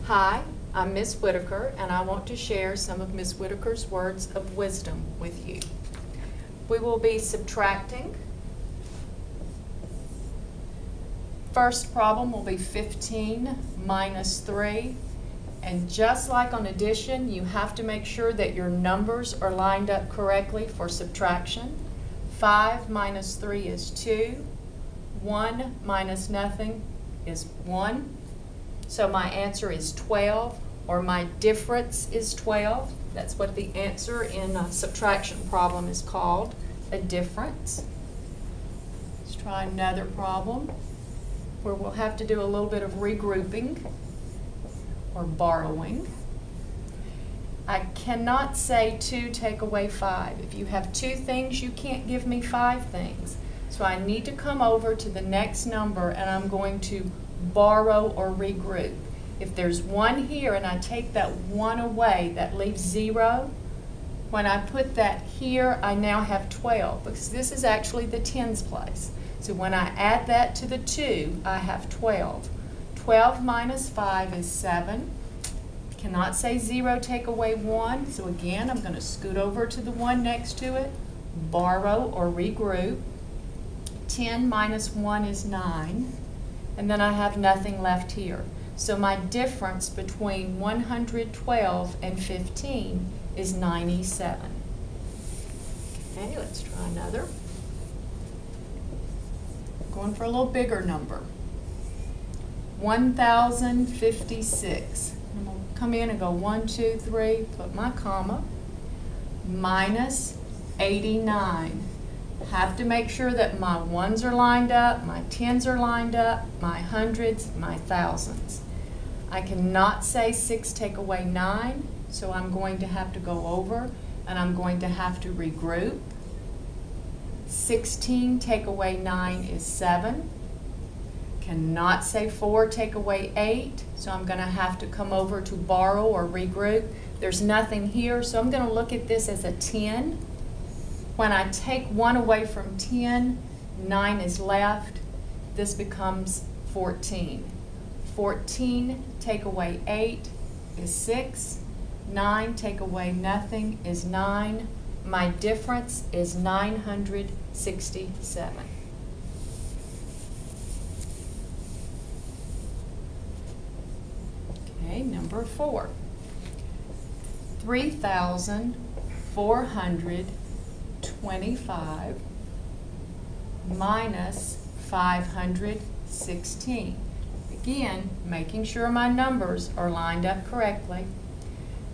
Hi, I'm Miss Whitaker, and I want to share some of Miss Whitaker's words of wisdom with you. We will be subtracting. First problem will be 15 minus 3. And just like on addition, you have to make sure that your numbers are lined up correctly for subtraction. 5 minus 3 is 2. 1 minus nothing is 1. So my answer is 12, or my difference is 12. That's what the answer in a subtraction problem is called, a difference. Let's try another problem where we'll have to do a little bit of regrouping or borrowing. I cannot say 2 take away 5. If you have 2 things, you can't give me 5 things. So I need to come over to the next number and I'm going to borrow or regroup. If there's 1 here and I take that 1 away, that leaves 0. When I put that here, I now have 12 because this is actually the tens place. So when I add that to the 2, I have 12. 12 minus 5 is 7. Cannot say 0 take away 1. So again, I'm going to scoot over to the 1 next to it, borrow or regroup. 10 minus 1 is 9. And then I have nothing left here. So my difference between 112 and 15 is 97. Okay, let's try another. Going for a little bigger number. 1056. I'm going to come in and go 1, 2, 3, put my comma, minus 89. Have to make sure that my ones are lined up, my tens are lined up, my hundreds, my thousands. I cannot say 6 take away 9, so I'm going to have to go over and I'm going to have to regroup. 16 take away 9 is 7. Cannot say 4 take away 8, so I'm going to have to come over to borrow or regroup. There's nothing here, so I'm going to look at this as a 10. When I take 1 away from 10, 9 is left. This becomes 14. 14 take away 8 is 6. 9 take away nothing is 9. My difference is 967. Okay, number 4. 3,425 minus 516. Again, making sure my numbers are lined up correctly.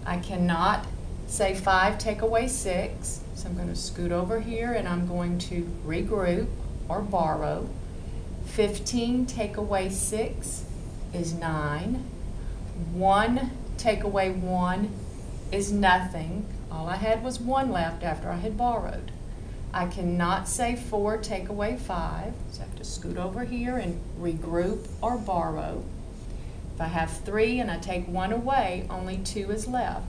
I cannot say 5 take away 6, so I'm going to scoot over here and I'm going to regroup or borrow. 15 take away 6 is 9. 1 take away 1 is nothing. All I had was 1 left after I had borrowed. I cannot say 4 take away 5, so I have to scoot over here and regroup or borrow. If I have 3 and I take 1 away, only 2 is left.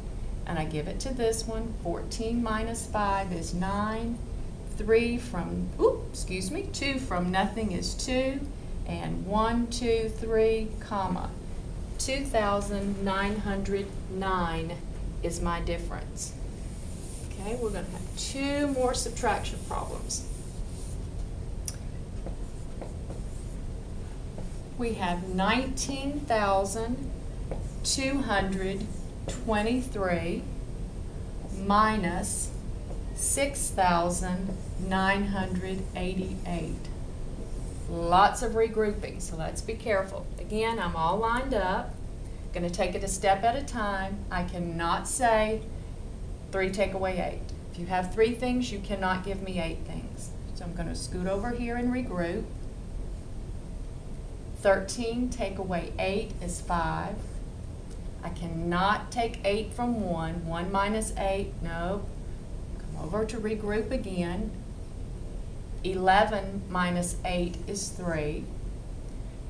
And I give it to this one. 14 minus 5 is 9. 2 from nothing is 2. And 1, 2, 3, comma. 2,909 is my difference. Okay, we're going to have 2 more subtraction problems. We have 19,223 minus 6,988. Lots of regrouping, so let's be careful. Again, I'm all lined up. Going to take it a step at a time. I cannot say 3 take away 8. If you have 3 things, you cannot give me 8 things. So I'm going to scoot over here and regroup. 13 take away 8 is 5. I cannot take 8 from 1. 1 minus 8, no. Come over to regroup again. 11 minus 8 is 3.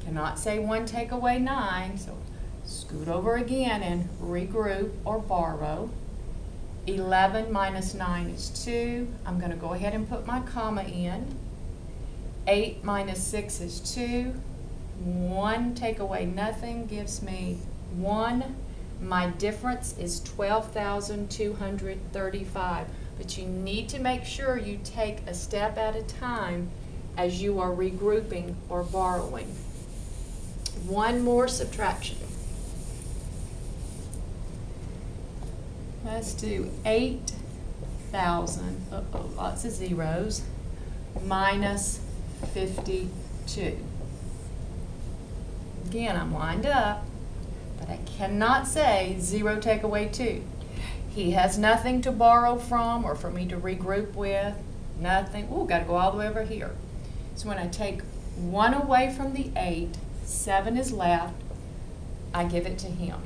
Cannot say 1 take away 9, so scoot over again and regroup or borrow. 11 minus 9 is 2. I'm going to go ahead and put my comma in. 8 minus 6 is 2. 1 take away nothing gives me 1. My difference is 12,235. But you need to make sure you take a step at a time as you are regrouping or borrowing. One more subtraction. Let's do 8,000, lots of zeros, minus 52. Again, I'm lined up, but I cannot say 0 take away 2. He has nothing to borrow from or for me to regroup with, nothing. Ooh, got to go all the way over here. So when I take 1 away from the 8, 7 is left, I give it to him.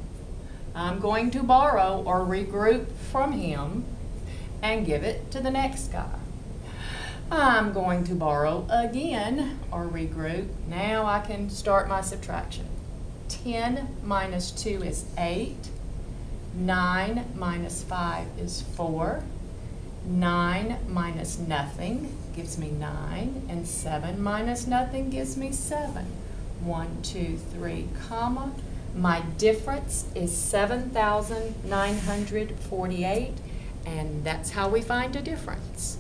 I'm going to borrow or regroup from him and give it to the next guy. I'm going to borrow again or regroup. Now I can start my subtraction. 10 minus 2 is 8. 9 minus 5 is 4. 9 minus nothing gives me 9. And 7 minus nothing gives me 7. 1, 2, 3, comma. My difference is 7,948, and that's how we find a difference.